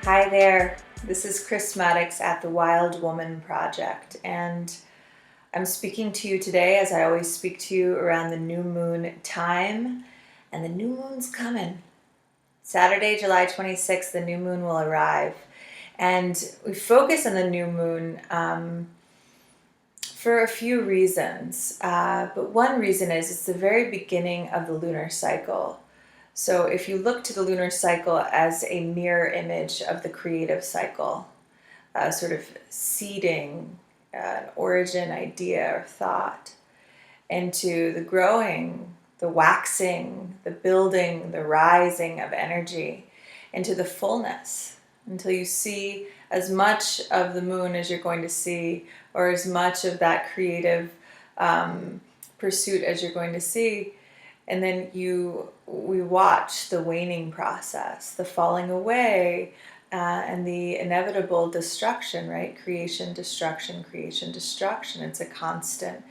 Hi there, this is Chris Maddox at the Wild Woman Project, and I'm speaking to you today as I always speak to you around the new moon time, and the new moon's coming. Saturday, July 26th, the new moon will arrive, and we focus on the new moon for a few reasons, but one reason is it's the very beginning of the lunar cycle. So if you look to the lunar cycle as a mirror image of the creative cycle, sort of seeding an origin idea or thought into the growing, the waxing, the building, the rising of energy into the fullness until you see as much of the moon as you're going to see, or as much of that creative pursuit as you're going to see. And then we watch the waning process, the falling away, and the inevitable destruction, right? Creation, destruction, creation, destruction. It's a constant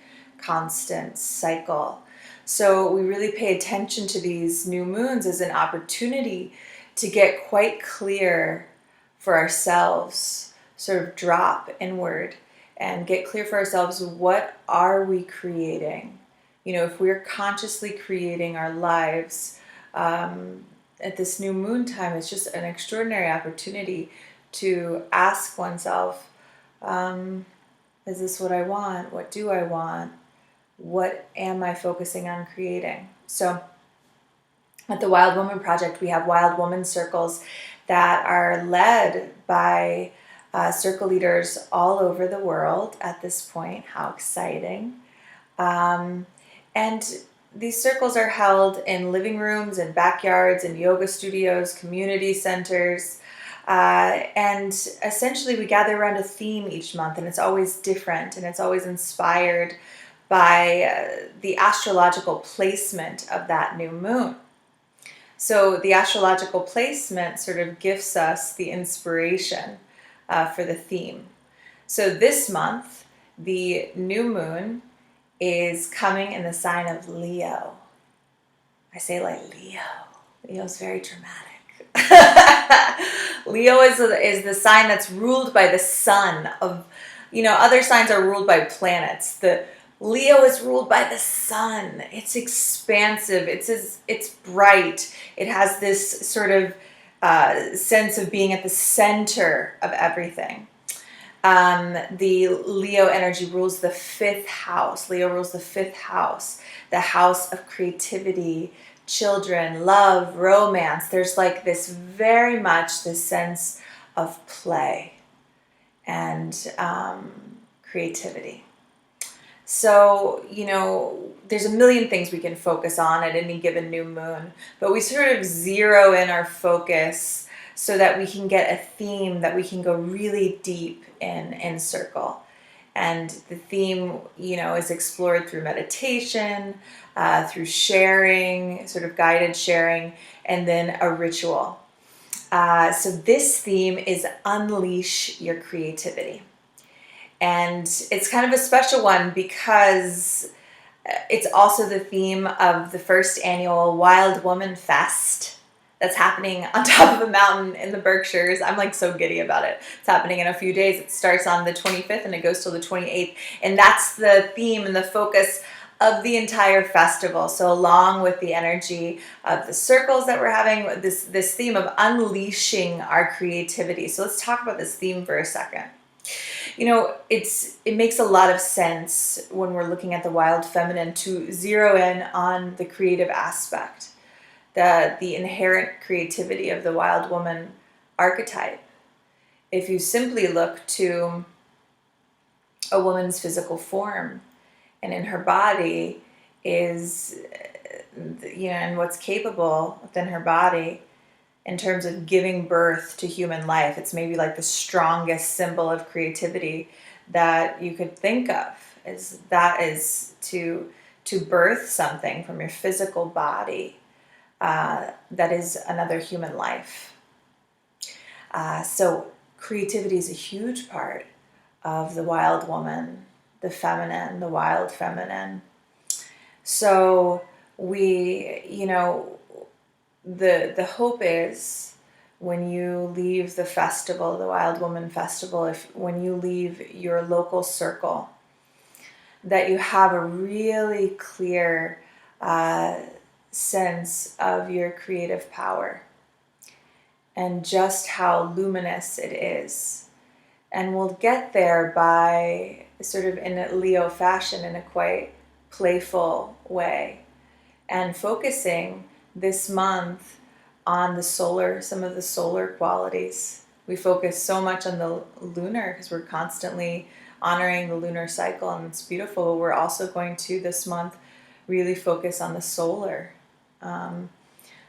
cycle. So we really pay attention to these new moons as an opportunity to get quite clear for ourselves, sort of drop inward and get clear for ourselves, what are we creating? You know, if we're consciously creating our lives at this new moon time, it's just an extraordinary opportunity to ask oneself, is this what I want? What do I want? What am I focusing on creating? So at the Wild Woman Project, we have Wild Woman circles that are led by circle leaders all over the world at this point. How exciting. And these circles are held in living rooms and backyards and yoga studios, community centers. And essentially we gather around a theme each month, and it's always different, and it's always inspired by the astrological placement of that new moon. So the astrological placement sort of gifts us the inspiration for the theme. So this month, the new moon is coming in the sign of Leo. I say like Leo. Leo's very dramatic. Leo is the sign that's ruled by the sun. Other signs are ruled by planets. The Leo is ruled by the sun. It's expansive. It's bright. It has this sort of sense of being at the center of everything. The Leo energy rules the fifth house. Leo rules the fifth house, the house of creativity, children, love, romance. There's like this very much this sense of play and creativity. So, there's a million things we can focus on at any given new moon, but we sort of zero in our focus so that we can get a theme that we can go really deep in circle. And the theme, is explored through meditation, through sharing, sort of guided sharing, and then a ritual. So this theme is Unleash Your Creativity. And it's kind of a special one because it's also the theme of the first annual Wild Woman Fest that's happening on top of a mountain in the Berkshires. I'm like so giddy about it. It's happening in a few days. It starts on the 25th and it goes till the 28th. And that's the theme and the focus of the entire festival. So along with the energy of the circles that we're having, this theme of unleashing our creativity. So let's talk about this theme for a second. It makes a lot of sense when we're looking at the wild feminine to zero in on the creative aspect, the inherent creativity of the wild woman archetype. If you simply look to a woman's physical form and in her body is, and what's capable within her body in terms of giving birth to human life, it's maybe like the strongest symbol of creativity that you could think of, is to birth something from your physical body that is another human life. So creativity is a huge part of the wild woman, the feminine, the wild feminine. So we, the hope is when you leave the festival, the Wild Woman Festival, when you leave your local circle, that you have a really clear sense of your creative power and just how luminous it is. And we'll get there by sort of in a Leo fashion, in a quite playful way, and focusing this month on the solar, some of the solar qualities. We focus so much on the lunar because we're constantly honoring the lunar cycle, and it's beautiful. But we're also going to this month really focus on the solar.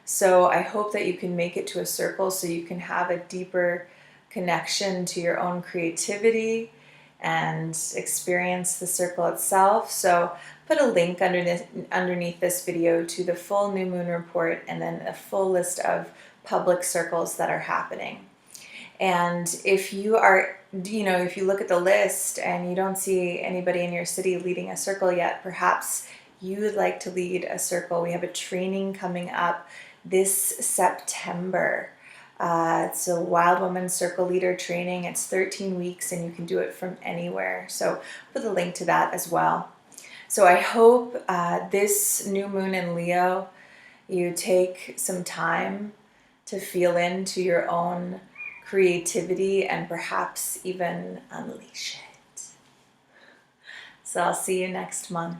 So I hope that you can make it to a circle so you can have a deeper connection to your own creativity and experience the circle itself. So put a link underneath this video to the full new moon report and then a full list of public circles that are happening. And if you are, if you look at the list and you don't see anybody in your city leading a circle yet, perhaps you would like to lead a circle. We have a training coming up this September. It's a Wild Woman Circle Leader training. It's 13 weeks and you can do it from anywhere. So put a link to that as well. So I hope this new moon in Leo, you take some time to feel into your own creativity and perhaps even unleash it. So I'll see you next month.